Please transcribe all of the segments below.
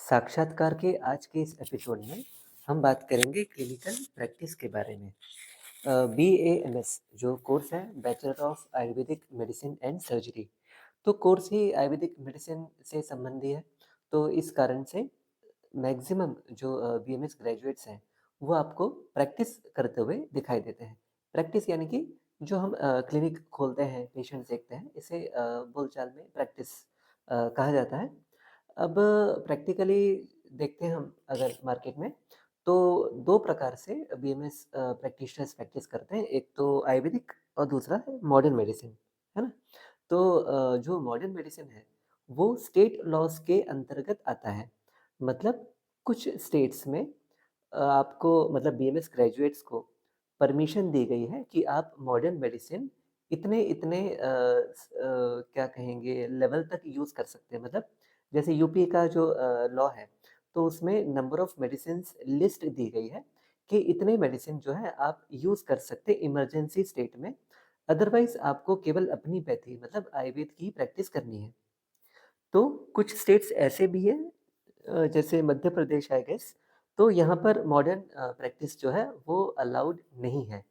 साक्षात्कार के आज के इस एपिसोड में हम बात करेंगे क्लिनिकल प्रैक्टिस के बारे में। BAMS जो कोर्स है bachelor of Ayurvedic medicine and surgery, तो कोर्स ही आयुर्वेदिक मेडिसिन से संबंधी है। तो इस कारण से मैक्सिमम जो BMS ग्रेजुएट्स हैं वो आपको प्रैक्टिस करते हुए दिखाई देते हैं। प्रैक्टिस यानी कि जो हम क्लिनिक खोलते हैं, पेशेंट्स देखते हैं, इसे बोलचाल में प्रैक्टिस कहा जाता है। अब प्रैक्टिकली देखते हैं हम अगर मार्केट में, तो 2 प्रकार से बीएमएस प्रैक्टिशनर्स प्रैक्टिस करते हैं। एक तो आयुर्वेदिक और दूसरा है मॉडर्न मेडिसिन, है ना? तो जो मॉडर्न मेडिसिन है, वो स्टेट लॉज़ के अंतर्गत आता है। मतलब कुछ स्टेट्स में आपको मतलब बीएमएस ग्रेजुएट्स को परमिशन दी गई है कि आप मॉडर्न मेडिसिन इतने क्या कहेंगे लेवल तक यूज़ कर सकते हैं। मतलब जैसे यूपी का जो लॉ है, तो उसमें नंबर ऑफ मेडिसिन्स लिस्ट दी गई है कि इतने मेडिसिन जो है आप यूज़ कर सकते हैं इमरजेंसी स्टेट में। अदरवाइज़ आपको केवल अपनी पैथी मतलब आयुर्वेद की प्रैक्टिस करनी है। तो कुछ स्टेट्स ऐसे भी हैं जैसे मध्य प्रदेश आई गेस, तो यहाँ पर मॉडर्न प्रैक्टिस जो है वो अलाउड नहीं है।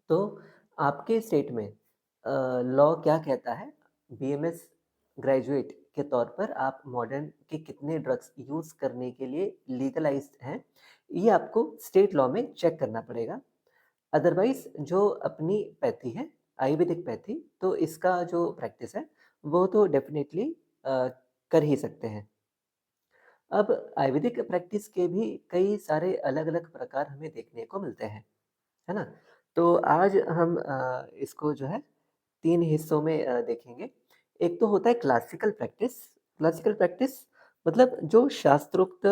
तो आपके स्टेट में लॉ क्या कहता है? बीएमएस ग्रेजुएट के तौर पर आप मॉडर्न के कितने ड्रग्स यूज़ करने के लिए लीगलाइज्ड हैं, ये आपको स्टेट लॉ में चेक करना पड़ेगा। अदरवाइज़ जो अपनी पैथी है, आयुर्वेदिक पैथी, तो इसका जो प्रैक्टिस है, वो तो डेफ़िनेटली कर ही सकते हैं। अब आयुर्वेदिक प्रैक्टिस के भी कई सारे अलग-अलग प्रकार हमें देखने को मिलते हैं। है ना? तो आज हम इसको जो है 3 हिस्सों में देखेंगे। एक तो होता है क्लासिकल प्रैक्टिस। क्लासिकल प्रैक्टिस मतलब जो शास्त्रोक्त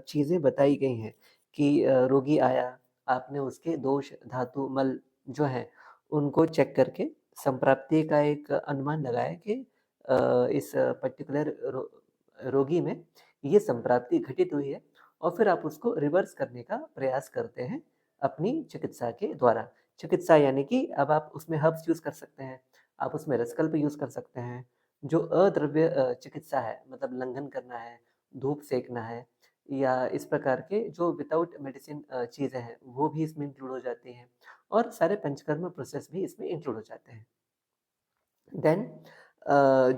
चीज़ें बताई गई हैं कि रोगी आया, आपने उसके दोष, धातु, मल जो हैं, उनको चेक करके संप्राप्ति का एक अनुमान लगाया कि इस पर्टिकुलर रोगी में ये संप्राप्ति घटित हुई है और फिर आप उसको रिवर्स करने का प्रयास करते हैं अपनी चिकित्सा के द्वारा। चिकित्सा यानी कि अब आप उसमें हर्ब्स यूज़ कर सकते हैं, आप उसमें रसकल्प यूज़ कर सकते हैं। जो अद्रव्य चिकित्सा है मतलब लंघन करना है, धूप सेकना है या इस प्रकार के जो विदाउट मेडिसिन चीज़ें हैं, वो भी इसमें इंक्लूड हो जाती हैं और सारे पंचकर्म प्रोसेस भी इसमें इंक्लूड हो जाते हैं। देन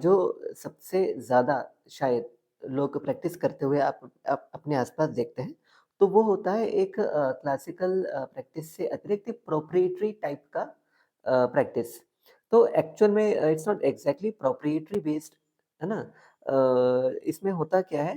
जो सबसे ज़्यादा शायद लोग प्रैक्टिस करते हुए आप अपने आस-पास देखते हैं, तो वो होता है एक क्लासिकल प्रैक्टिस से अतिरिक्त प्रोप्रिएटरी टाइप का प्रैक्टिस। तो एक्चुअल में it's not exactly proprietary based, है ना? इसमें होता क्या है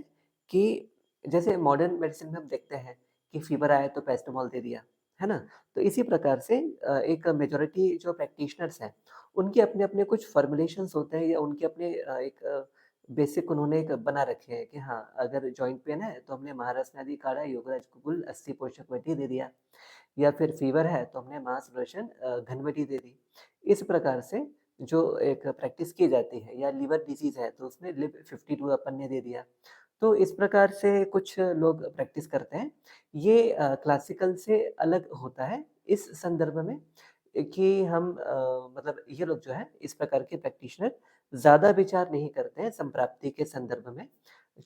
कि जैसे मॉडर्न मेडिसिन में हम देखते हैं कि फ़ीवर आया तो पैरासिटामॉल दे दिया, है ना? तो इसी प्रकार से एक मेजॉरिटी जो प्रैक्टिशनर्स हैं, उनके अपने-अपने कुछ फ़ॉर्मूलेशंस होते हैं या उनके अपने एक बेसिक उन्होंने एक बना रखे हैं कि हाँ, अगर जॉइंट पेन है तो हमने महारत्नादि काढ़ा, योगराज कुकुल, 80 पोषक वटी दे दिया या फिर फ़ीवर है तो हमने महासुदर्शन घनवटी दे दी। इस प्रकार से जो एक प्रैक्टिस की जाती है या लिवर डिज़ीज़ है तो उसमें लिब 52 अपन ने दे दिया। तो इस प्रकार से कुछ लोग प्रैक्टिस करते हैं। ये क्लासिकल से अलग होता है इस संदर्भ में कि हम मतलब ये लोग जो हैं इस प्रकार के प्रैक्टिशनर ज़्यादा विचार नहीं करते हैं संप्राप्ति के संदर्भ में,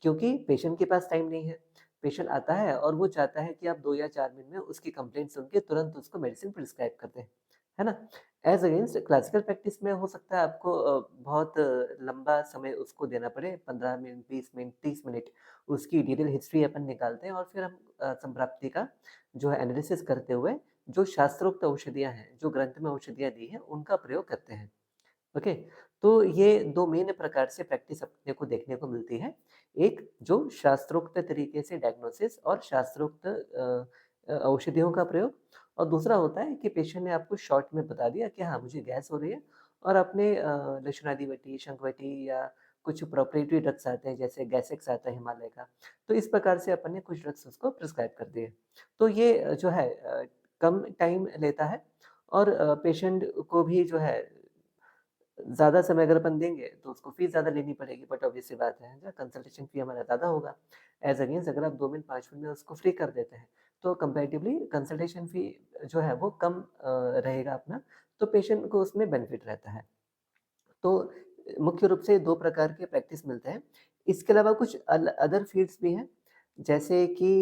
क्योंकि पेशेंट के पास टाइम नहीं है। पेशेंट आता है और वो चाहता है कि आप 2 या 4 मिनट में उसकी कंप्लेंट सुन के तुरंत उसको मेडिसिन प्रिस्क्राइब कर दें, है ना? एज़ अगेंस्ट क्लासिकल प्रैक्टिस में हो सकता है आपको बहुत लंबा समय उसको देना पड़े, 15 मिनट, 20 मिनट, 30 मिनट उसकी डिटेल हिस्ट्री अपन निकालते हैं और फिर हम संप्राप्ति का जो है एनालिसिस करते हुए जो शास्त्रोक्त औषधियाँ हैं, जो ग्रंथ में औषधियाँ दी हैं, उनका प्रयोग करते हैं। ओके? तो ये 2 मेन प्रकार से प्रैक्टिस अपने को देखने को मिलती है। एक जो शास्त्रोक्त तरीके से डायग्नोसिस और शास्त्रोक्त औषधियों का प्रयोग और दूसरा होता है कि पेशेंट ने आपको शॉर्ट में बता दिया कि हाँ, मुझे गैस हो रही है और आपने लक्षणादिवटी, शंखवटी या कुछ प्रोप्राइटरी ड्रग्स आते हैं, जैसे गैसेक्स आता है हिमालय का। तो इस प्रकार से अपन ने कुछ ड्रग्स उसको प्रिस्क्राइब कर दिए। तो ये जो है कम टाइम लेता है और पेशेंट को भी जो है ज़्यादा समय अगर अपन देंगे तो उसको फ़ीस ज़्यादा लेनी पड़ेगी, बट ऑब्वियस सी बात है ना, कंसल्टेशन फ़ी हमारा ज़्यादा होगा। एज़ अगेंस्ट अगर आप 2 मिनट 5 मिनट में उसको फ्री कर देते हैं, तो कंपैरेटिवली कंसल्टेशन फ़ी जो है वो कम रहेगा अपना, तो पेशेंट को उसमें बेनिफिट रहता है। तो मुख्य रूप से 2 प्रकार के प्रैक्टिस मिलते हैं। इसके अलावा कुछ अदर फ़ील्ड्स भी हैं, जैसे कि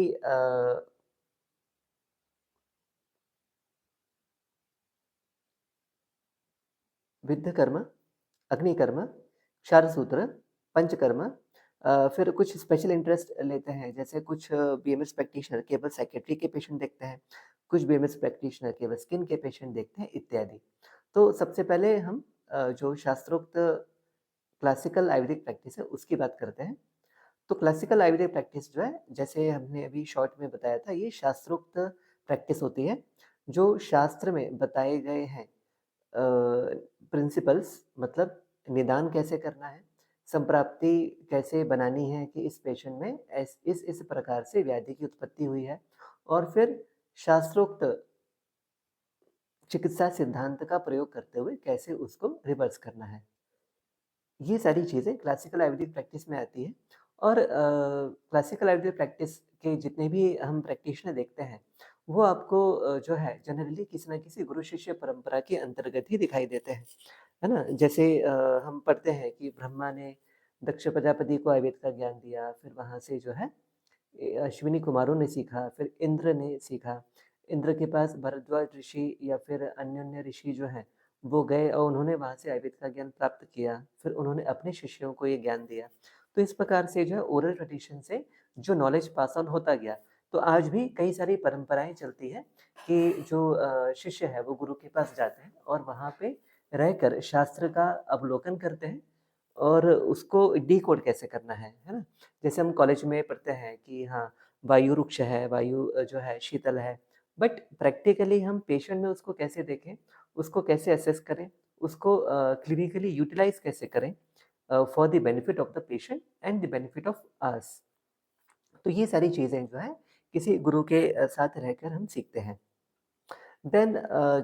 विद्यकर्म, अग्निकर्म, क्षारसूत्र, पंचकर्म, फिर कुछ स्पेशल इंटरेस्ट लेते हैं, जैसे कुछ बीएमएस प्रैक्टिशनर केवल साइकियाट्री के पेशेंट देखते हैं, कुछ बीएमएस प्रैक्टिशनर केवल स्किन के पेशेंट देखते हैं, इत्यादि। तो सबसे पहले हम जो शास्त्रोक्त क्लासिकल आयुर्वेदिक प्रैक्टिस है, उसकी बात करते हैं। तो क्लासिकल आयुर्वेदिक प्रैक्टिस जो है, जैसे हमने अभी शॉर्ट में बताया था, ये शास्त्रोक्त प्रैक्टिस होती है, जो शास्त्र में बताए गए हैं प्रिंसिपल्स, मतलब निदान कैसे करना है, संप्राप्ति कैसे बनानी है कि इस पेशेंट में इस प्रकार से व्याधि की उत्पत्ति हुई है, और फिर शास्त्रोक्त चिकित्सा सिद्धांत का प्रयोग करते हुए कैसे उसको रिवर्स करना है। ये सारी चीज़ें क्लासिकल आयुर्वेदिक प्रैक्टिस में आती हैं, और क्लासिकल आयुर्वेदिक प्रैक्टिस के जितने भी हम प्रैक्टिशनर देखते हैं, वो आपको जो है जनरली किसी न किसी गुरु शिष्य परंपरा के अंतर्गत ही दिखाई देते हैं, है ना? जैसे हम पढ़ते हैं कि ब्रह्मा ने दक्ष प्रजापति को आयुर्वेद का ज्ञान दिया, फिर वहाँ से जो है अश्विनी कुमारों ने सीखा, फिर इंद्र ने सीखा। इंद्र के पास भरद्वाज ऋषि या फिर अन्य ऋषि जो हैं, वो गए और उन्होंने वहाँ से आयुर्वेद का ज्ञान प्राप्त किया। फिर उन्होंने अपने शिष्यों को ये ज्ञान दिया। तो इस प्रकार से जो है ओरल ट्रेडिशन से जो नॉलेज पास ऑन होता गया। तो आज भी कई सारी परंपराएँ चलती हैं कि जो शिष्य है वो गुरु के पास जाते हैं और वहाँ पे रहकर शास्त्र का अवलोकन करते हैं और उसको डिकोड कैसे करना है ना? जैसे हम कॉलेज में पढ़ते हैं कि हाँ, वायु रुक्ष है, वायु जो है शीतल है, बट प्रैक्टिकली हम पेशेंट में उसको कैसे देखें, उसको कैसे असेस करें, उसको क्लिनिकली यूटिलाइज़ कैसे करें for the benefit of the patient and the benefit of us. तो ये सारी चीज़ें जो है किसी गुरु के साथ रहकर हम सीखते हैं। देन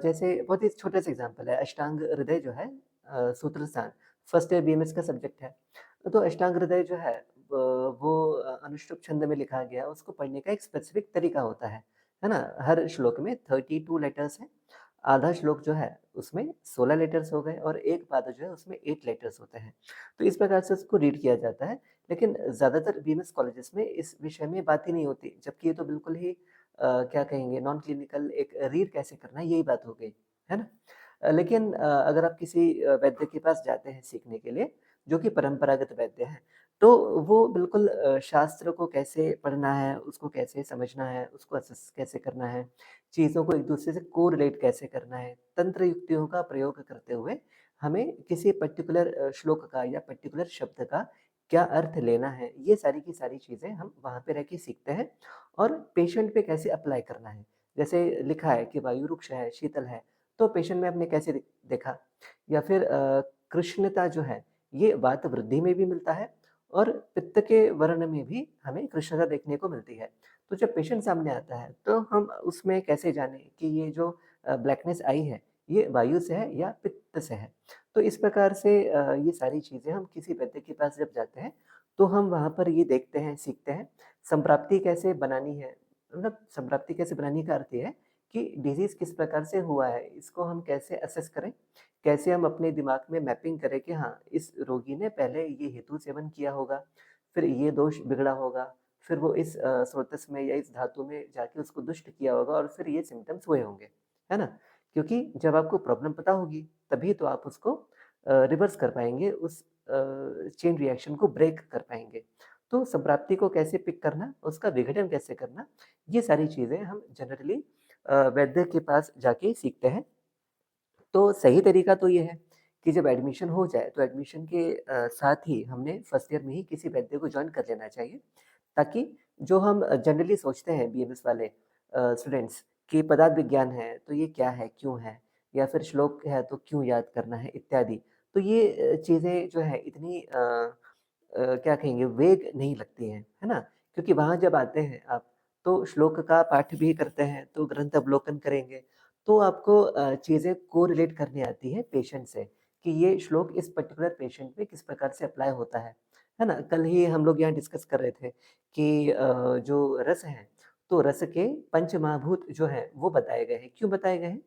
जैसे बहुत ही छोटा सा एग्जांपल है, अष्टांग हृदय जो है सूत्रस्थान, फर्स्ट ईयर बीएमएस का सब्जेक्ट है। तो अष्टांग हृदय जो है वो अनुष्टुप छंद में लिखा गया, उसको पढ़ने का एक स्पेसिफिक तरीका होता है ना? हर श्लोक में 32 लेटर्स हैं। आधा श्लोक जो है उसमें 16 लेटर्स हो गए और एक पाद जो है उसमें 8 लेटर्स होते हैं। तो इस प्रकार से उसको रीड किया जाता है, लेकिन ज़्यादातर बीएमएस कॉलेजेस में इस विषय में बात ही नहीं होती, जबकि ये तो बिल्कुल ही क्या कहेंगे, नॉन क्लिनिकल एक रीड कैसे करना है, यही बात हो गई, है ना? लेकिन अगर आप किसी वैद्य के पास जाते हैं सीखने के लिए, जो कि परंपरागत वैद्य हैं, तो वो बिल्कुल शास्त्र को कैसे पढ़ना है, उसको कैसे समझना है, उसको असेस कैसे करना है, चीज़ों को एक-दूसरे से कोरिलेट कैसे करना है, तंत्र युक्तियों का प्रयोग करते हुए हमें किसी पर्टिकुलर श्लोक का या पर्टिकुलर शब्द का क्या अर्थ लेना है, ये सारी की सारी चीज़ें हम वहाँ पे रह के सीखते हैं और पेशेंट पे कैसे अप्लाई करना है। जैसे लिखा है कि वायु रुक्ष है, शीतल है, तो पेशेंट में आपने कैसे देखा? या फिर कृष्णता जो है, ये वात वृद्धि में भी मिलता है और पित्त के वर्ण में भी हमें कृष्णता देखने को मिलती है। तो जब पेशेंट सामने आता है, तो हम उसमें कैसे जानें कि ये जो ब्लैकनेस आई है, ये वायु से है या पित्त से है? तो इस प्रकार से ये सारी चीज़ें हम किसी वैद्य के पास जब जाते हैं, तो हम वहाँ पर ये देखते हैं, सीखते हैं। संप्राप्ति कैसे बनानी है, मतलब संप्राप्ति कैसे बनाने का अर्थ ये है कि डिज़ीज़ किस प्रकार से हुआ है, इसको हम कैसे असेस करें, कैसे हम अपने दिमाग में मैपिंग करें कि हाँ, इस रोगी ने पहले ये हेतु सेवन किया होगा, फिर ये दोष बिगड़ा होगा, फिर वो इस स्रोतस में या इस धातु में जाके उसको दुष्ट किया होगा और फिर ये सिम्पटम्स हुए होंगे, है ना? क्योंकि जब आपको प्रॉब्लम पता होगी, तभी तो आप उसको रिवर्स कर पाएँगे, उस चेन रिएक्शन को ब्रेक कर पाएँगे। तो संप्राप्ति को कैसे पिक करना, उसका विघटन कैसे करना, ये सारी चीज़ें हम जनरली वैद्य के पास जाके सीखते हैं। तो सही तरीका तो ये है कि जब एडमिशन हो जाए, तो एडमिशन के साथ ही हमने फर्स्ट ईयर में ही किसी वैद्य को जॉइन कर लेना चाहिए, ताकि जो हम जनरली सोचते हैं बीएमएस वाले स्टूडेंट्स कि पदार्थ विज्ञान है, तो ये क्या है, क्यों है? या फिर श्लोक है, तो क्यों याद करना है, इत्यादि। तो ये चीज़ें जो है इतनी क्या कहेंगे, वेग नहीं लगती हैं, है ना? क्योंकि वहाँ जब आते हैं आप, तो श्लोक का पाठ भी करते हैं, तो ग्रंथ अवलोकन करेंगे, तो आपको चीज़ें कोरिलेट करनी आती है पेशेंट से, कि ये श्लोक इस पर्टिकुलर पेशेंट पे किस प्रकार से अप्लाई होता है ना? कल ही हम लोग यहाँ डिस्कस कर रहे थे कि जो रस हैं, तो रस के पंचमहाभूत जो हैं, वो बताए गए हैं। क्यों बताए गए हैं?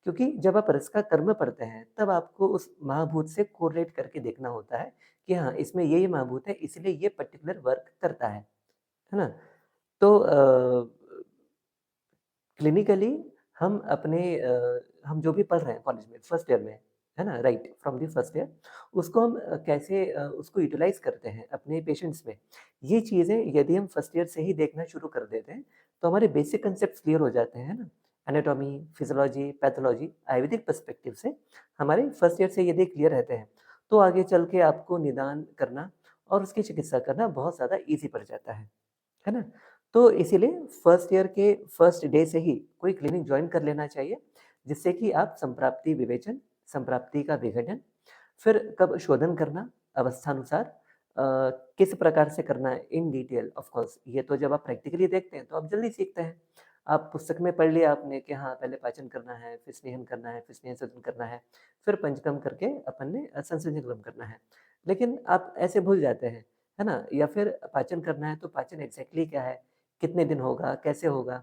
क्योंकि जब आप रस का कर्म पढ़ते हैं, तब आपको उस महाभूत से कोरिलेट करके देखना होता है कि हाँ, इसमें ये महाभूत है, इसलिए ये पर्टिकुलर वर्क करता है ना? तो क्लिनिकली हम अपने हम जो भी पढ़ रहे हैं कॉलेज में फर्स्ट ईयर में, है ना? Right from the first year उसको हम कैसे उसको यूटिलाइज़ करते हैं अपने पेशेंट्स में। ये चीज़ें यदि हम फर्स्ट ईयर से ही देखना शुरू कर देते हैं, तो हमारे बेसिक कांसेप्ट्स क्लियर हो जाते हैं ना? Anatomy, physiology, pathology Ayurvedic perspective से हमारे फर्स्ट ईयर से यदि क्लियर रहते हैं, तो आगे चल के आपको निदान करना और उसकी चिकित्सा करना बहुत ज़्यादा ईज़ी पड़ जाता है ना? तो इसीलिए फर्स्ट ईयर के फर्स्ट डे से ही कोई क्लिनिक जॉइन कर लेना चाहिए, जिससे कि आप संप्राप्ति विवेचन, संप्राप्ति का विघटन, फिर कब शोधन करना अवस्थानुसार किस प्रकार से करना है इन डिटेल ऑफ कोर्स ये तो जब आप प्रैक्टिकली देखते हैं तो आप जल्दी सीखते हैं। आप पुस्तक में पढ़ लिया आपने कि हाँ, पहले पाचन करना है, फिर स्नेहन करना है, फिर स्नेह शोधन करना है, फिर पंचकर्म करके अपन ने संसर्जन क्रम करना है। लेकिन आप ऐसे भूल जाते हैं, है ना? या फिर पाचन करना है तो पाचन एग्ज़ैक्टली क्या है? कितने दिन होगा? कैसे होगा?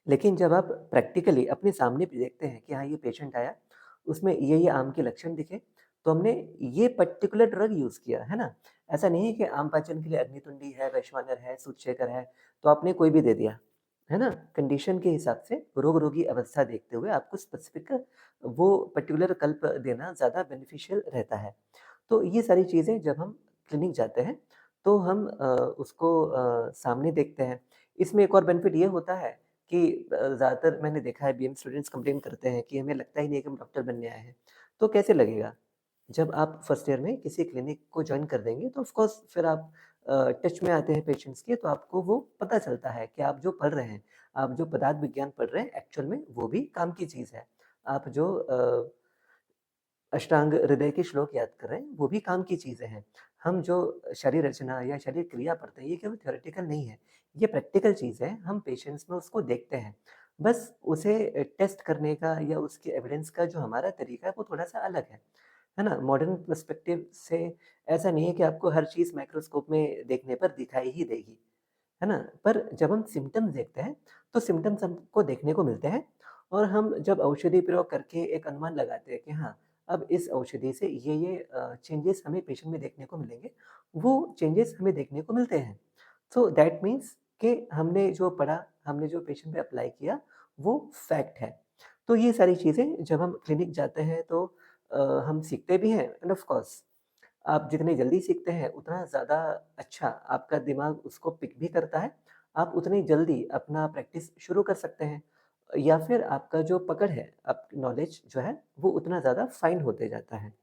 लेकिन जब आप प्रैक्टिकली अपने सामने पे देखते हैं कि हाँ, ये पेशेंट आया, उसमें ये आम के लक्षण दिखे, तो हमने ये पर्टिकुलर ड्रग यूज़ किया, है ना? ऐसा नहीं है कि आम पाचन के लिए अग्नितुंडी है, वैश्वानर है, सूतशेखर है, तो आपने कोई भी दे दिया, है ना? कंडीशन के हिसाब से रोग-रोगी अवस्था देखते हुए आपको स्पेसिफिक वो पर्टिकुलर कल्प देना ज़्यादा बेनिफिशियल रहता है। तो ये सारी चीज़ें जब हम क्लिनिक जाते हैं, तो हम उसको सामने देखते हैं। इसमें एक और बेनिफिट ये होता है कि ज़्यादातर मैंने देखा है बीएम स्टूडेंट्स कंप्लेन करते हैं कि हमें लगता ही नहीं है कि हम डॉक्टर बनने आए हैं। तो कैसे लगेगा? जब आप फर्स्ट ईयर में किसी क्लिनिक को जॉइन कर देंगे तो ऑफ कोर्स फिर आप टच में आते हैं पेशेंट्स के तो आपको वो पता चलता है कि आप जो पढ़ रहे हैं, आप जो पदार्थ विज्ञान पढ़ रहे हैं एक्चुअल में वो भी काम की चीज़ है। आप जो अष्टांग हृदय के श्लोक याद कर रहे हैं, वो भी काम की चीज़ें हैं। हम जो शरीर रचना या शरीर क्रिया पढ़ते हैं, ये केवल थ्योरेटिकल नहीं है, ये प्रैक्टिकल चीज़ है, हम पेशेंट्स में उसको देखते हैं। बस उसे टेस्ट करने का या उसके एविडेंस का जो हमारा तरीका है, वो थोड़ा-सा अलग है ना? मॉडर्न पर्सपेक्टिव से ऐसा नहीं है कि आपको हर चीज़ माइक्रोस्कोप में देखने पर दिखाई ही देगी, है ना? पर जब हम सिम्पटम्स देखते हैं, तो सिम्पटम्स हमको देखने को मिलते हैं और हम जब औषधि प्रयोग करके एक अनुमान लगाते हैं कि हाँ, अब इस औषधि से ये चेंजेस हमें पेशेंट में देखने को मिलेंगे, वो चेंजेस हमें देखने को मिलते हैं। सो दैट मीन्स कि हमने जो पढ़ा, हमने जो पेशेंट पे अप्लाई किया, वो फैक्ट है। तो ये सारी चीज़ें जब हम क्लिनिक जाते हैं तो हम सीखते भी हैं एंड ऑफ कोर्स आप जितनी जल्दी सीखते हैं, उतना ज़्यादा अच्छा आपका दिमाग उसको पिक भी करता है। आप उतनी जल्दी अपना प्रैक्टिस शुरू कर सकते हैं या फिर आपका जो पकड़ है, आप नॉलेज जो है, वो उतना ज़्यादा फाइन होते जाता है।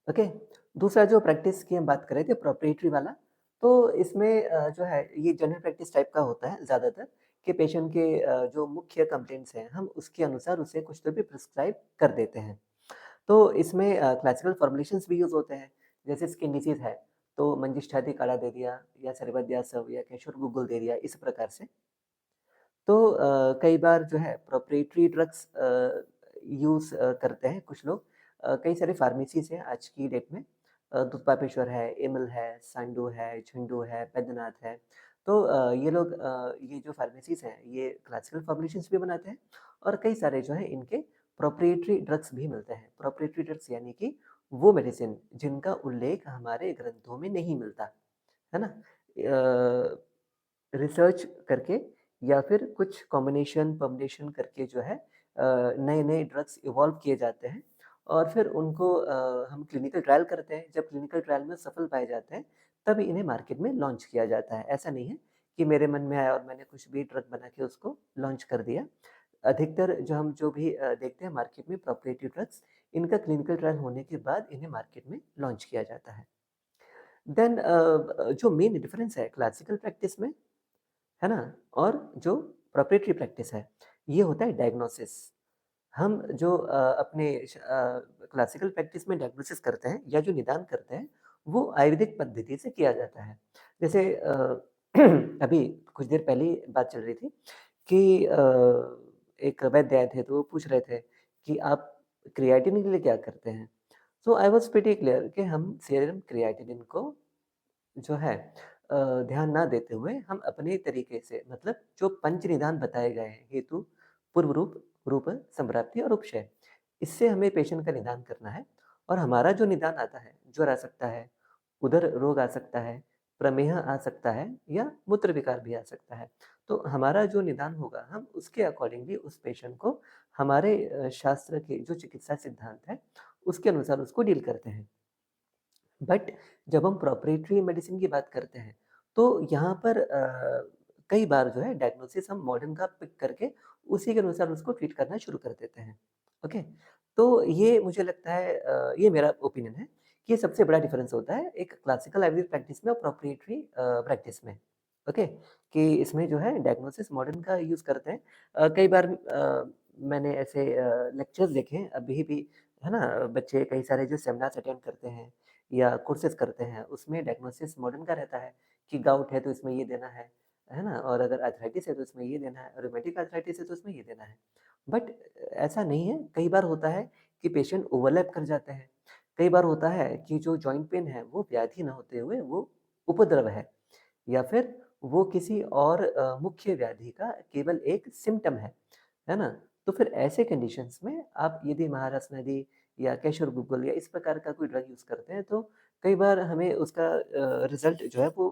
ओके, दूसरा जो प्रैक्टिस की हम बात कर रहे थे प्रोप्रिएटरी वाला, तो इसमें जो है ये जनरल प्रैक्टिस टाइप का होता है ज़्यादातर कि पेशेंट के जो मुख्य कंप्लेंट्स हैं, हम उसके अनुसार उसे कुछ तो भी प्रिस्क्राइब कर देते हैं। तो इसमें क्लासिकल फॉर्मुलेशंस भी यूज़ होते हैं, जैसे स्किन डिसीज़ है, तो मंजिष्ठादि काढ़ा दे दिया या सर्वज्ञासव या केशर गुग्गुल दे दिया, इस प्रकार से। तो कई बार जो है प्रोप्राइटरी ड्रग्स यूज़ करते हैं कुछ लोग। कई सारे फार्मेसीज़ हैं आज की डेट में। दुधपापेश्वर है, इमल है, सांडो है, झंडू है, बैद्यनाथ है। तो ये लोग ये जो फार्मेसीज़ हैं, ये क्लासिकल फॉर्मुलेशंस भी बनाते हैं और कई सारे जो हैं इनके प्रोप्राइटरी ड्रग्स भी मिलते हैं। प्रोप्राइटरी ड्रग्स यानी कि वो मेडिसिन जिनका उल्लेख हमारे ग्रंथों में नहीं मिलता, है ना? रिसर्च करके या फिर कुछ कॉम्बिनेशन परम्यूटेशन करके जो है नए-नए ड्रग्स इवॉल्व किए जाते हैं और फिर उनको हम क्लिनिकल ट्रायल करते हैं। जब क्लिनिकल ट्रायल में सफल पाए जाते हैं, तब इन्हें मार्केट में लॉन्च किया जाता है। ऐसा नहीं है कि मेरे मन में आया और मैंने कुछ भी ड्रग बना के उसको लॉन्च कर दिया। अधिकतर जो भी देखते हैं मार्केट में प्रोप्राइटरी ड्रग्स, इनका क्लिनिकल ट्रायल होने के बाद इन्हें मार्केट में लॉन्च किया जाता है। देन जो मेन डिफरेंस है क्लासिकल प्रैक्टिस में है ना? और जो प्रोप्रिएटरी प्रैक्टिस है, ये होता है डायग्नोसिस। हम जो अपने क्लासिकल प्रैक्टिस में डायग्नोसिस करते हैं या जो निदान करते हैं, वो आयुर्वेदिक पद्धति से किया जाता है। जैसे अभी कुछ देर पहले ही बात चल रही थी कि एक वैद्य आए थे, तो वो पूछ रहे थे कि आप क्रिएटिनिन के लिए क्या करते हैं? सो आई वाज़ प्रीटी क्लियर कि हम सीरम क्रिएटिनिन को जो है ध्यान ना देते हुए हम अपने तरीके से मतलब जो पंच निदान बताए गए हैं हेतु, पूर्व रूप, रूप, संप्राप्ति और उपशय। इससे हमें पेशेंट का निदान करना है और हमारा जो निदान आता है, ज्वर आ सकता है, उदर रोग आ सकता है, प्रमेह आ सकता है या मूत्र विकार भी आ सकता है। तो हमारा जो निदान होगा, हम उसके अकॉर्डिंगली उस पेशेंट को हमारे शास्त्र के जो चिकित्सा सिद्धांत है, उसके अनुसार उसको डील करते हैं। बट जब हम प्रोप्राइटरी मेडिसिन की बात करते हैं, तो यहाँ पर कई बार जो है डायग्नोसिस हम मॉडर्न का पिक करके उसी के अनुसार उसको ट्रीट करना शुरू कर देते हैं। ओके? तो ये मुझे लगता है ये मेरा ओपिनियन है कि ये सबसे बड़ा डिफरेंस होता है एक क्लासिकल आयुर्वेदिक प्रैक्टिस में और प्रोप्राइटरी प्रैक्टिस में। ओके? कि इसमें जो है डायग्नोसिस मॉडर्न का यूज़ करते हैं। कई बार मैंने ऐसे लेक्चर्स देखे हैं अभी भी, है ना? बच्चे कई सारे जो सेमिनार्स अटेंड करते हैं या कोर्सेज़ करते हैं, उसमें डायग्नोसिस मॉडर्न का रहता है कि गाउट है तो इसमें ये देना है ना? और अगर आर्थराइटिस है तो इसमें ये देना है, रूमेटिक आर्थराइटिस है तो इसमें ये देना है। बट ऐसा नहीं है, कई बार होता है कि पेशेंट ओवरलैप कर जाते हैं। कई बार होता है कि जो जॉइंट पेन है वो व्याधि ना होते हुए वो उपद्रव है या फिर वो किसी और मुख्य व्याधि का केवल एक सिम्पटम है ना? तो फिर ऐसे कंडीशंस में आप यदि महाराज नदी या केशर गुग्गल या इस प्रकार का कोई ड्रग यूज़ करते हैं तो कई बार हमें उसका रिज़ल्ट जो है वो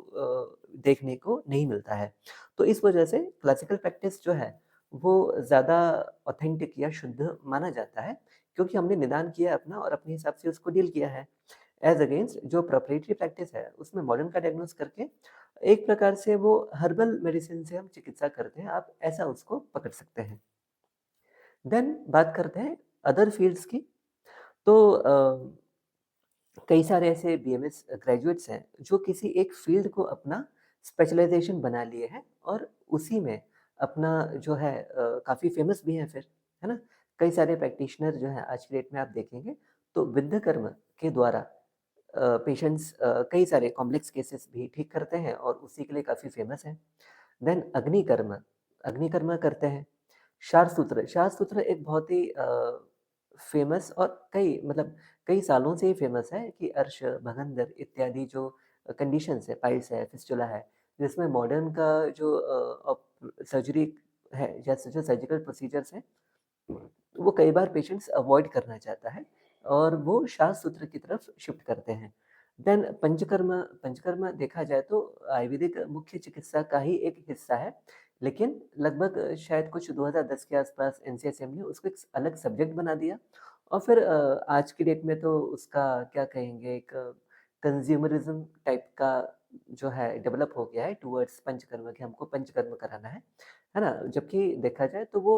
देखने को नहीं मिलता है। तो इस वजह से क्लासिकल प्रैक्टिस जो है वो ज़्यादा ऑथेंटिक या शुद्ध माना जाता है क्योंकि हमने निदान किया अपना और अपने हिसाब से उसको डील किया है। एज़ अगेंस्ट जो प्रोप्राइटरी प्रैक्टिस है उसमें मॉडर्न का डायग्नोस करके एक प्रकार से वो हर्बल मेडिसिन से हम चिकित्सा करते हैं, आप ऐसा उसको पकड़ सकते हैं। देन बात करते हैं अदर फ़ील्ड्स की। तो कई सारे ऐसे बीएमएस ग्रेजुएट्स हैं जो किसी एक फ़ील्ड को अपना स्पेशलाइज़ेशन बना लिए हैं और उसी में अपना जो है काफ़ी फ़ेमस भी हैं फिर, है ना? कई सारे प्रैक्टिशनर जो हैं आज की डेट में आप देखेंगे तो विद्यकर्म के द्वारा पेशेंट्स कई सारे कॉम्प्लेक्स केसेस भी ठीक करते हैं और उसी के लिए काफ़ी फ़ेमस हैं। देन अग्निकर्म, अग्निकर्म करते हैं। शारसूत्र, शारसूत्र एक बहुत ही फ़ेमस और कई मतलब कई सालों से ही फ़ेमस है कि अर्श, भगंदर इत्यादि जो कंडीशंस है, पाइल्स है, फिस्टुला है, जिसमें मॉडर्न का जो सर्जरी है, जैसे जो सर्जिकल प्रोसीजर्स हैं, वो कई बार पेशेंट्स अवॉइड करना चाहता है और वो शारसूत्र की तरफ शिफ्ट करते हैं। देन पंचकर्म, पंचकर्म देखा जाए तो आयुर्वेदिक मुख्य चिकित्सा का ही एक हिस्सा है, लेकिन लगभग शायद कुछ 2010 के आसपास एनसीएसएम ने उसको एक अलग सब्जेक्ट बना दिया और फिर आज की डेट में तो उसका क्या कहेंगे एक कंज्यूमरिज़्म टाइप का जो है डेवलप हो गया है टुवर्ड्स पंचकर्म कि हमको पंचकर्म कराना है ना? जबकि देखा जाए तो वो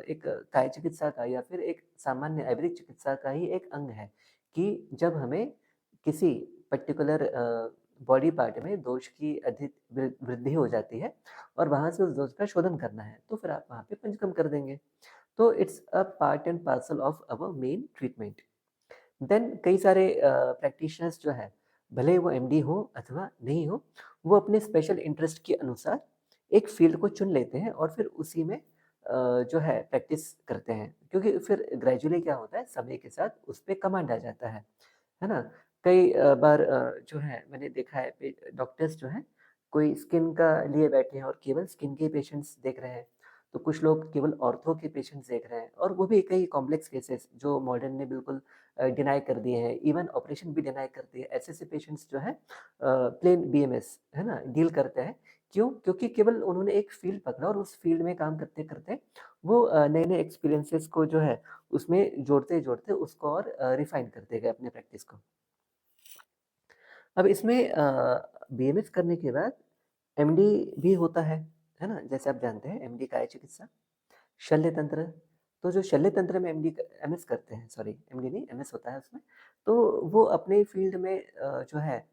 एक काय चिकित्सा का या फिर एक सामान्य आयुर्वेदिक चिकित्सा का ही एक अंग है कि जब हमें किसी पर्टिकुलर बॉडी पार्ट में दोष की अधिक वृद्धि हो जाती है और वहाँ से उस दोष का शोधन करना है, तो फिर आप वहाँ पे पंचकर्म कर देंगे। तो it's a part and parcel of our main treatment. Then कई सारे प्रैक्टिशनर्स जो है, भले वो एमडी हो अथवा नहीं हो, वो अपने स्पेशल इंटरेस्ट के अनुसार एक फ़ील्ड को चुन लेते हैं और फिर उसी में जो है प्रैक्टिस करते हैं। क्योंकि फिर ग्रेजुअली क्या होता है, समय के साथ उस पे कमांड आ जाता है ना? कई बार जो है मैंने देखा है पे डॉक्टर्स जो हैं, कोई स्किन का लिए बैठे हैं और केवल स्किन के पेशेंट्स देख रहे हैं। तो कुछ लोग केवल ऑर्थो के पेशेंट्स देख रहे हैं और वो भी कई कॉम्प्लेक्स केसेस जो मॉडर्न ने बिल्कुल डिनाई कर दिए हैं, इवन ऑपरेशन भी डिनाई कर दिए। ऐसे-ऐसे पेशेंट्स जो हैं प्लेन बीएमएस, है ना? डील करते हैं। क्यों? क्योंकि केवल उन्होंने एक फ़ील्ड पकड़ा और उस फ़ील्ड में काम करते-करते वो नए-नए एक्सपीरियंसेस को जो है उसमें जोड़ते-जोड़ते उसको और रिफ़ाइन करते गए अपने प्रैक्टिस को। अब इसमें बीएमएस करने के बाद एमडी भी होता है ना? जैसे आप जानते हैं एमडी काय चिकित्सा, शल्य तंत्र। तो जो शल्य तंत्र में एमडी एमएस करते हैं, सॉरी एमडी नहीं एमएस होता है उसमें, तो वो अपने फ़ील्ड में जो है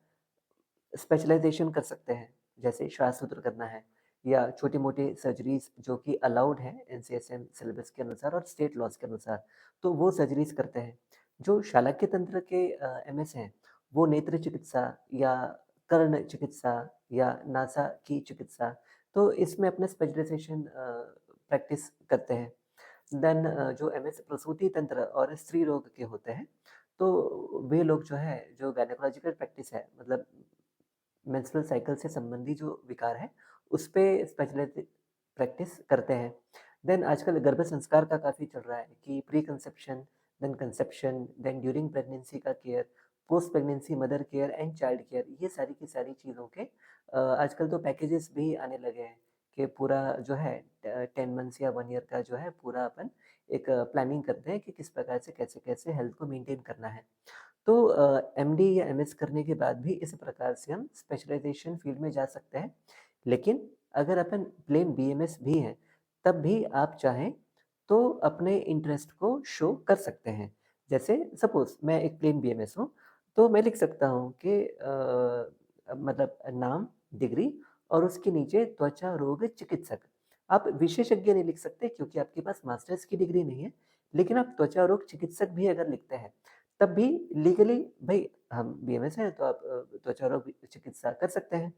स्पेशलाइज़ेशन कर सकते हैं। जैसे श्वास सूत्र करना है या छोटी-मोटी सर्जरीज़ जो कि अलाउड हैं एनसीएसएम सिलेबस के अनुसार और स्टेट लॉज़ के अनुसार, तो वो सर्जरीज़ करते हैं। जो शालाक्य तंत्र के एमएस हैं, वो नेत्र चिकित्सा या कर्ण चिकित्सा या नासा की चिकित्सा, तो इसमें अपना स्पेशलाइज़ेशन प्रैक्टिस करते हैं। देन जो एमएस प्रसूति तंत्र और स्त्री रोग के होते हैं, तो वे लोग जो है, जो गायनेकोलॉजिकल प्रैक्टिस है, मतलब मेंस्ट्रुअल साइकिल से संबंधी जो विकार है, उस पे स्पेशलाइज़ प्रैक्टिस करते हैं। देन आजकल गर्भ संस्कार का काफ़ी चल रहा है कि pre conception, then conception, then during pregnancy का care, post pregnancy mother care and child care, ये सारी की सारी चीज़ों के आजकल तो पैकेजेस भी आने लगे हैं कि पूरा जो है 10 मंथ्स या 1 ईयर का जो है पूरा अपन एक प्लानिंग करते हैं कि किस प्रकार से कैसे-कैसे हेल्थ को मेंटेन करना है। तो एमडी या एमएस करने के बाद भी इस प्रकार से हम स्पेशलाइजेशन फील्ड में जा सकते हैं। लेकिन अगर अपन प्लेन बीएमएस भी हैं, तब भी आप चाहें तो अपने इंटरेस्ट को शो कर सकते हैं। जैसे सपोज़ मैं एक प्लेन बीएमएस हूँ, तो मैं लिख सकता हूँ कि मतलब नाम, डिग्री और उसके नीचे त्वचा रोग चिकित्सक। आप विशेषज्ञ नहीं लिख सकते क्योंकि आपके पास मास्टर्स की डिग्री नहीं है, लेकिन आप त्वचा रोग चिकित्सक भी अगर लिखते हैं, तब भी लीगली भई हम बीएमएस हैं तो आप त्वचा रोग चिकित्सा कर सकते हैं।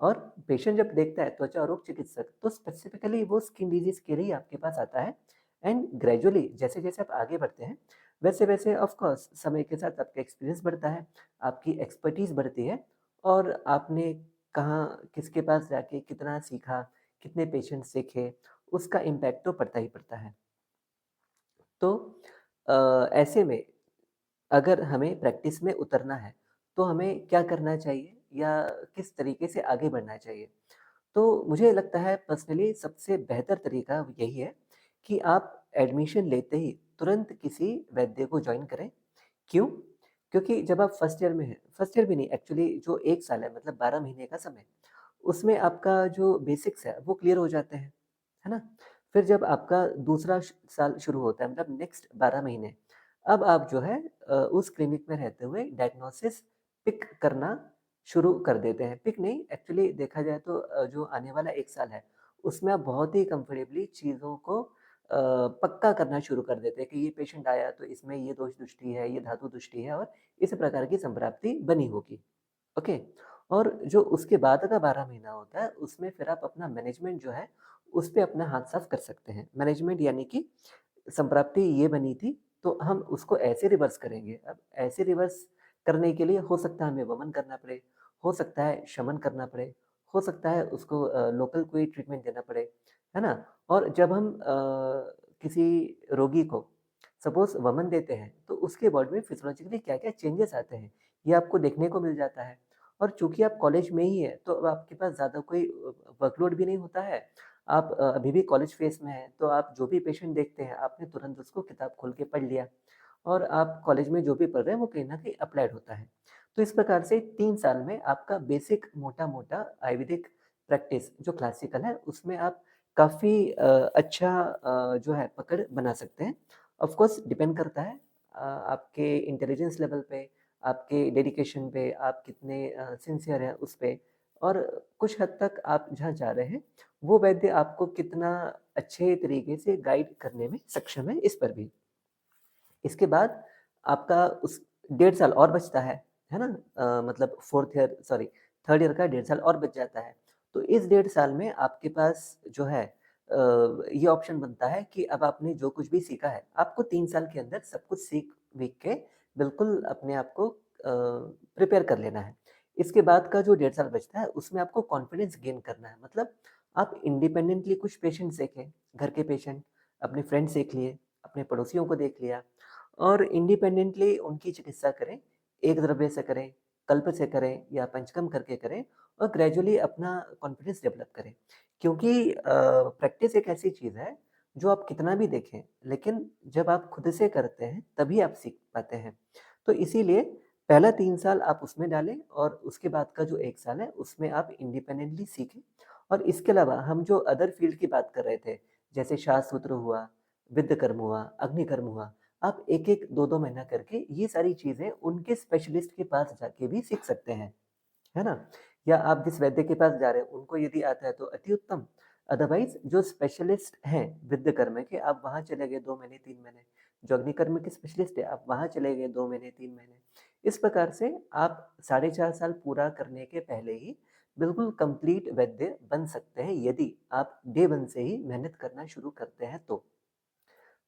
और पेशेंट जब देखता है त्वचा रोग चिकित्सक तो स्पेसिफिकली वो स्किन डिजीज़ के लिए आपके पास आता है एंड ग्रेजुअली जैसे-जैसे आप आगे बढ़ते हैं, वैसे-वैसे ऑफ कोर्स समय के साथ आपका एक्सपीरियंस बढ़ता है, आपकी एक्सपर्टीज़ बढ़ती है और आपने कहाँ, किसके पास जाके कितना सीखा, कितने पेशेंट्स देखे, उसका इम्पैक्ट तो पड़ता ही पड़ता है। तो ऐसे में अगर हमें प्रैक्टिस में उतरना है, तो हमें क्या करना चाहिए या किस तरीके से आगे बढ़ना चाहिए? तो मुझे लगता है पर्सनली सबसे बेहतर तरीका यही है कि आप एडमिशन लेते ही तुरंत किसी वैद्य को जॉइन करें। क्यों? क्योंकि जब आप फर्स्ट ईयर में हैं, फर्स्ट ईयर भी नहीं एक्चुअली जो 1 साल है मतलब 12 महीने का समय, उसमें आपका जो बेसिक्स है वो क्लियर हो जाते हैं, है ना? फिर जब आपका दूसरा साल शुरू होता है मतलब नेक्स्ट 12 महीने, अब आप जो है उस क्लिनिक में रहते हुए डायग्नोसिस पिक करना शुरू कर देते हैं। पिक नहीं एक्चुअली देखा जाए तो जो आने वाला 1 साल है, उसमें आप बहुत ही कंफर्टेबली चीज़ों को पक्का करना शुरू कर देते हैं कि ये पेशेंट आया तो इसमें ये दोष दृष्टि है, ये धातु दृष्टि है और इस प्रकार की संप्राप्ति बनी होगी। ओके? और जो उसके बाद का 12 महीना होता है, उसमें फिर आप अपना मैनेजमेंट जो है, उस पे अपना हाथ साफ कर सकते हैं। मैनेजमेंट यानी कि संप्राप्ति ये बनी थी, तो हम उसको ऐसे रिवर्स करेंगे। अब ऐसे रिवर्स करने के लिए हो सकता है हमें वमन करना पड़े, हो सकता है शमन करना पड़े, हो सकता है उसको लोकल कोई ट्रीटमेंट देना पड़े, है ना? और जब हम किसी रोगी को सपोज़ वमन देते हैं, तो उसके बॉडी में फिज़ियोलॉजिकली क्या-क्या चेंजेस आते हैं, ये आपको देखने को मिल जाता है। और चूँकि आप कॉलेज में ही हैं, तो अब आपके पास ज़्यादा कोई वर्कलोड भी नहीं होता है। आप अभी भी कॉलेज फेज़ में हैं, तो आप जो भी पेशेंट देखते हैं, आपने तुरंत उसको किताब खोल के पढ़ लिया और आप कॉलेज में जो भी पढ़ रहे हैं, वो कहीं न कहीं अप्लाइड होता है। तो इस प्रकार से 3 साल में आपका बेसिक मोटा-मोटा आयुर्वेदिक प्रैक्टिस जो क्लासिकल है, उसमें आप काफ़ी अच्छा जो है पकड़ बना सकते हैं। ऑफ़ कोर्स डिपेंड करता है आपके इंटेलिजेंस लेवल पे, आपके डेडिकेशन पे, आप कितने सिंसियर हैं उस पे और कुछ हद तक आप जहाँ जा रहे हैं, वो वैद्य आपको कितना अच्छे तरीके से गाइड करने में सक्षम है, इस पर भी। इसके बाद आपका उस 1.5 साल और बचता है ना? मतलब 4th year sorry 3rd year का 1.5 साल और बच जाता है। तो इस 1.5 साल में आपके पास जो है ये ऑप्शन बनता है कि अब आपने जो कुछ भी सीखा है, आपको 3 साल के अंदर सब कुछ सीख-वीख के बिल्कुल अपने आप को प्रिपेयर कर लेना है। इसके बाद का जो 1.5 साल बचता है, उसमें आपको कॉन्फिडेंस गेन करना है। मतलब आप इंडिपेंडेंटली कुछ पेशेंट्स देखें, घर के पेशेंट, अपने फ्रेंड्स देख लिए, अपने पड़ोसियों को देख लिया और इंडिपेंडेंटली उनकी चिकित्सा करें। एक द्रव्य से करें, कल्प से करें या पंचकर्म करके करें और ग्रेजुअली अपना कॉन्फिडेंस डेवलप करें। क्योंकि प्रैक्टिस एक ऐसी चीज़ है, जो आप कितना भी देखें, लेकिन जब आप खुद से करते हैं, तभी आप सीख पाते हैं। तो इसीलिए पहला 3 साल आप उसमें डालें और उसके बाद का जो 1 साल है, उसमें आप इंडिपेंडेंटली सीखें। और इसके अलावा हम जो अदर फील्ड की बात कर रहे थे, जैसे शास्त्र हुआ, विद्य कर्म हुआ, अग्नि कर्म हुआ, आप 1-1, 2-2 महीना करके ये सारी चीज़ें उनके स्पेशलिस्ट के पास जाके भी सीख सकते हैं, है ना? या आप जिस वैद्य के पास जा रहे हैं, उनको यदि आता है तो अति उत्तम, अदरवाइज़ जो स्पेशलिस्ट हैं विद्य कर्म के, आप वहाँ चले गए 2 महीने, 3 महीने। जो अग्नि कर्म के स्पेशलिस्ट हैं, आप वहाँ चले गए 2 महीने, 3 महीने। इस प्रकार से आप साढ़े 4 साल पूरा करने के पहले ही बिल्कुल कंप्लीट वैद्य बन सकते हैं, यदि आप डे 1 से ही मेहनत करना शुरू करते हैं तो।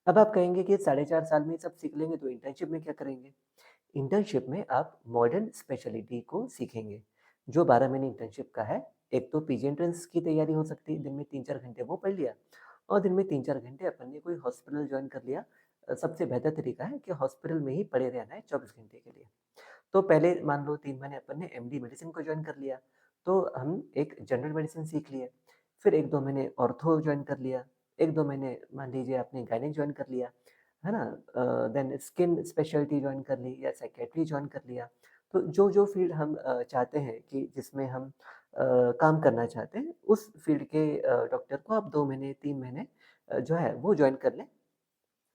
अब आप कहेंगे कि साढ़े 4 साल में सब सीख लेंगे तो इंटर्नशिप में क्या करेंगे? इंटर्नशिप में आप मॉडर्न स्पेशलिटी को सीखेंगे, जो 12 महीने इंटर्नशिप का है। एक तो पीजी एंट्रेंस की तैयारी हो सकती है, दिन में 3-4 घंटे वो पढ़ लिया और दिन में 3-4 घंटे अपन ने कोई हॉस्पिटल जॉइन कर लिया। सबसे बेहतर तरीका है कि हॉस्पिटल में ही पड़े रहना है 24 घंटे के लिए। तो पहले मान लो 3 महीने अपन ने एमडी मेडिसिन को जॉइन कर लिया, तो हम एक जनरल मेडिसिन सीख लिए। फिर 1-2 महीने ऑर्थो जॉइन कर लिया, 1-2 महीने मान लीजिए आपने गायनेक जॉइन कर लिया, है ना? देन स्किन स्पेशलिटी जॉइन कर ली या साइकियाट्री जॉइन कर लिया। तो जो फ़ील्ड हम चाहते हैं कि जिसमें हम काम करना चाहते हैं, उस फ़ील्ड के डॉक्टर को आप 2 महीने, 3 महीने जो है वो जॉइन कर लें।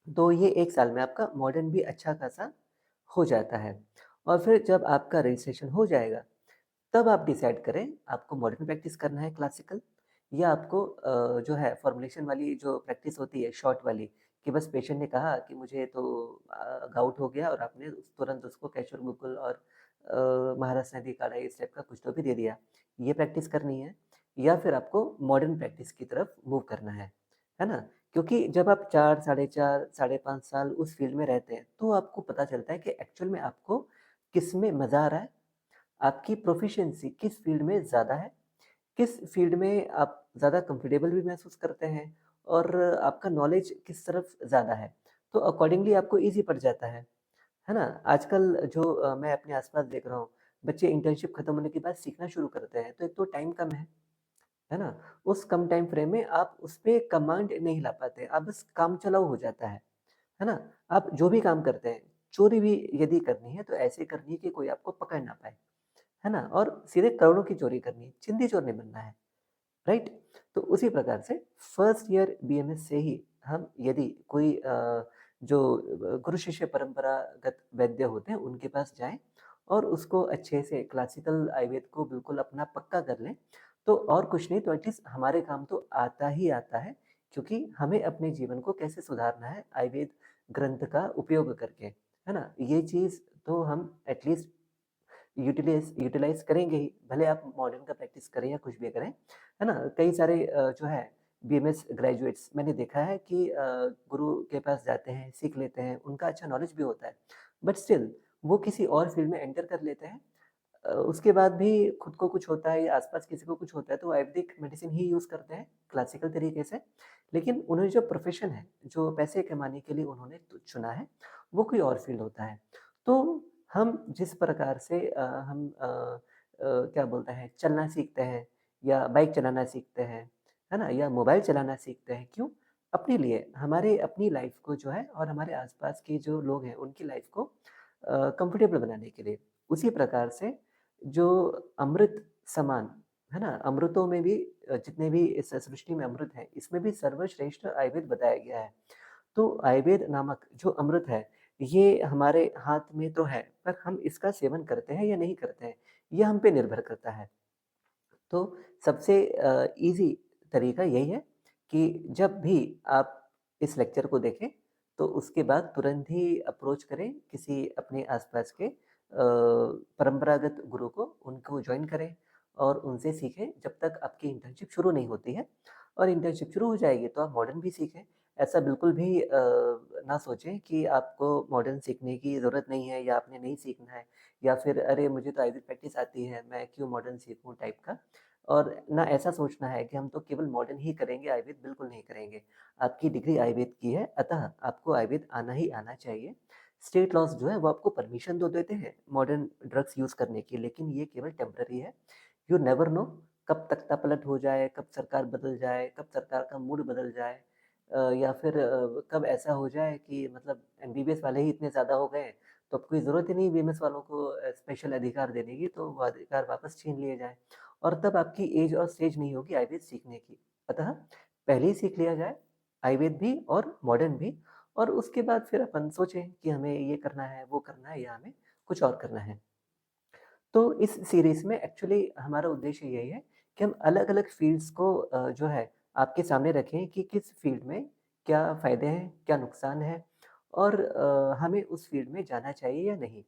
तो ये 1 साल में आपका मॉडर्न भी अच्छा खासा हो जाता है। और फिर जब आपका रजिस्ट्रेशन हो जाएगा, तब आप डिसाइड करें आपको मॉडर्न प्रैक्टिस करना है क्लासिकल या आपको जो है फ़ॉर्मुलेशन वाली जो प्रैक्टिस होती है शॉर्ट वाली कि बस पेशेंट ने कहा कि मुझे तो गाउट हो गया और आपने तुरंत उसको कैचर गुगल और महाराष्ट्र नदी काढ़ा इस टाइप का कुछ तो भी दे दिया। ये प्रैक्टिस करनी है या फिर आपको मॉडर्न प्रैक्टिस की तरफ मूव करना है ना? क्योंकि जब आप 4, साढ़े 4, साढ़े 5 साल उस फ़ील्ड में रहते हैं, तो आपको पता चलता है कि एक्चुअल में आपको किसमें मज़ा आ रहा है, आपकी प्रोफ़िशिएंसी किस फ़ील्ड में ज़्यादा है, किस फ़ील्ड में आप ज़्यादा कंफ़र्टेबल भी महसूस करते हैं और आपका नॉलेज किस तरफ ज़्यादा है। तो अकॉर्डिंगली आपको ईज़ी पड़ जाता है ना? आजकल जो मैं अपने आस-पास देख रहा हूँ, बच्चे इंटर्नशिप खत्म होने के बाद सीखना शुरू करते हैं, तो एक तो टाइम कम है ना? उस कम टाइम फ्रेम में आप उसपे कमांड नहीं ला पाते, आप बस कामचलाऊ हो जाता है ना? आप जो भी काम करते हैं, चोरी भी यदि करनी है, तो ऐसे करनी है कि कोई आपको पकड़ ना पाए, है ना? और सीधे करोड़ों की चोरी करनी है, चिंदी चोर नहीं बनना है, राइट? तो उसी प्रकार से फर्स्ट ईयर बीएमएस से ही हम यदि कोई जो गुरु शिष्य परंपरागत वैद्य होते हैं, उनके पास जाएँ और उसको अच्छे से क्लासिकल आयुर्वेद को बिल्कुल अपना पक्का कर लें, तो और कुछ नहीं तो एटलीस्ट हमारे काम तो आता ही आता है, क्योंकि हमें अपने जीवन को कैसे सुधारना है आयुर्वेद ग्रंथ का उपयोग करके, है ना? ये चीज़ तो हम एटलीस्ट यूटिलाइज़ यूटिलाइज़ करेंगे ही, भले आप मॉडर्न का प्रैक्टिस करें या कुछ भी करें, है ना? कई सारे जो है बीएमएस ग्रेजुएट्स मैंने देखा है कि गुरु के पास जाते हैं, सीख लेते हैं, उनका अच्छा नॉलेज भी होता है। बट स्टिल वो किसी और फ़ील्ड में एंटर कर लेते हैं। उसके बाद भी खुद को कुछ होता है या आस-पास किसी को कुछ होता है, तो वो आयुर्वेदिक मेडिसिन ही यूज़ करते हैं, क्लासिकल तरीके से। लेकिन उन्होंने जो प्रोफ़ेशन है, जो पैसे कमाने के लिए उन्होंने चुना है, वो कोई और फ़ील्ड होता है। तो हम जिस प्रकार से हम क्या बोलते हैं चलना सीखते हैं या बाइक चलाना सीखते हैं, है ना? या मोबाइल चलाना सीखते हैं, क्यों? अपने लिए, हमारे अपनी लाइफ़ को जो है और हमारे आस-पास के जो लोग हैं, उनकी लाइफ़ को कंफर्टेबल बनाने के लिए। उसी प्रकार से जो अमृत समान, है ना? अमृतों में भी जितने भी इस सृष्टि में अमृत हैं, इसमें भी सर्वश्रेष्ठ आयुर्वेद बताया गया है। तो आयुर्वेद नामक जो अमृत है, ये हमारे हाथ में तो है, पर हम इसका सेवन करते हैं या नहीं करते हैं, ये हम पे निर्भर करता है। तो सबसे ईज़ी तरीका यही है कि जब भी आप इस लेक्चर को देखें, तो उसके बाद तुरंत ही अप्रोच करें किसी अपने आस-पास के परंपरागत गुरु को, उनको जॉइन करें और उनसे सीखें जब तक आपकी इंटर्नशिप शुरू नहीं होती है। और इंटर्नशिप शुरू हो जाएगी तो आप मॉडर्न भी सीखें। ऐसा बिल्कुल भी ना सोचें कि आपको मॉडर्न सीखने की ज़रूरत नहीं है या आपने नहीं सीखना है या फिर अरे! मुझे तो आयुर्वेदिक प्रैक्टिस आती है, मैं क्यों मॉडर्न सीखूँ टाइप का। और ना ऐसा सोचना है कि हम तो केवल मॉडर्न ही करेंगे, आयुर्वेद बिल्कुल नहीं करेंगे। आपकी डिग्री आयुर्वेद की है, अतः आपको आयुर्वेद आना ही आना चाहिए। स्टेट लॉज़ जो है वो आपको परमिशन तो देते हैं मॉडर्न ड्रग्स यूज़ करने की, लेकिन ये केवल टेम्परेरी है। यू नेवर नो कब तख्ता-पलट हो जाए, कब सरकार बदल जाए, कब सरकार का मूड बदल जाए या फिर कब ऐसा हो जाए कि मतलब एमबीबीएस वाले ही इतने ज़्यादा हो गए, तो अब कोई ज़रूरत ही नहीं बीएमएस वालों को स्पेशल अधिकार देने की, तो वो अधिकार वापस छीन लिए जाएँ। और तब आपकी एज और स्टेज नहीं होगी आयुर्वेद सीखने की। अतः पहले ही सीख लिया जाए, आयुर्वेद भी और मॉडर्न भी और उसके बाद फिर अपन सोचें कि हमें ये करना है, वो करना है या हमें कुछ और करना है। तो इस सीरीज़ में एक्चुअली हमारा उद्देश्य यही है कि हम अलग-अलग फ़ील्ड्स को जो है आपके सामने रखें कि किस फ़ील्ड में क्या फ़ायदे हैं, क्या नुकसान है और हमें उस फ़ील्ड में जाना चाहिए या नहीं।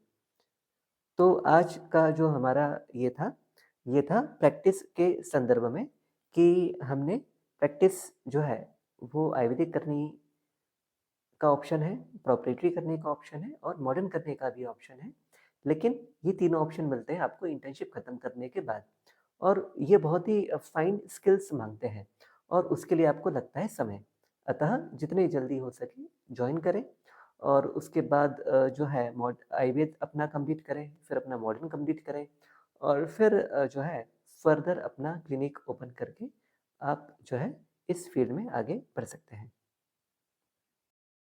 तो आज का जो हमारा ये था प्रैक्टिस के संदर्भ में कि हमने प्रैक्टिस जो है वो आयुर्वेदिक करनी का ऑप्शन है, प्रोप्राइटरी करने का ऑप्शन है और मॉडर्न करने का भी ऑप्शन है। लेकिन ये तीनों ऑप्शन मिलते हैं आपको इंटर्नशिप खत्म करने के बाद और ये बहुत ही फाइन स्किल्स माँगते हैं और उसके लिए आपको लगता है समय। अतः जितनी जल्दी हो सके जॉइन करें और उसके बाद जो है आयुर्वेद अपना कंप्लीट करें, फिर अपना मॉडर्न कंप्लीट करें और फिर जो है फर्दर अपना क्लिनिक ओपन करके आप जो है इस फील्ड में आगे बढ़ सकते हैं।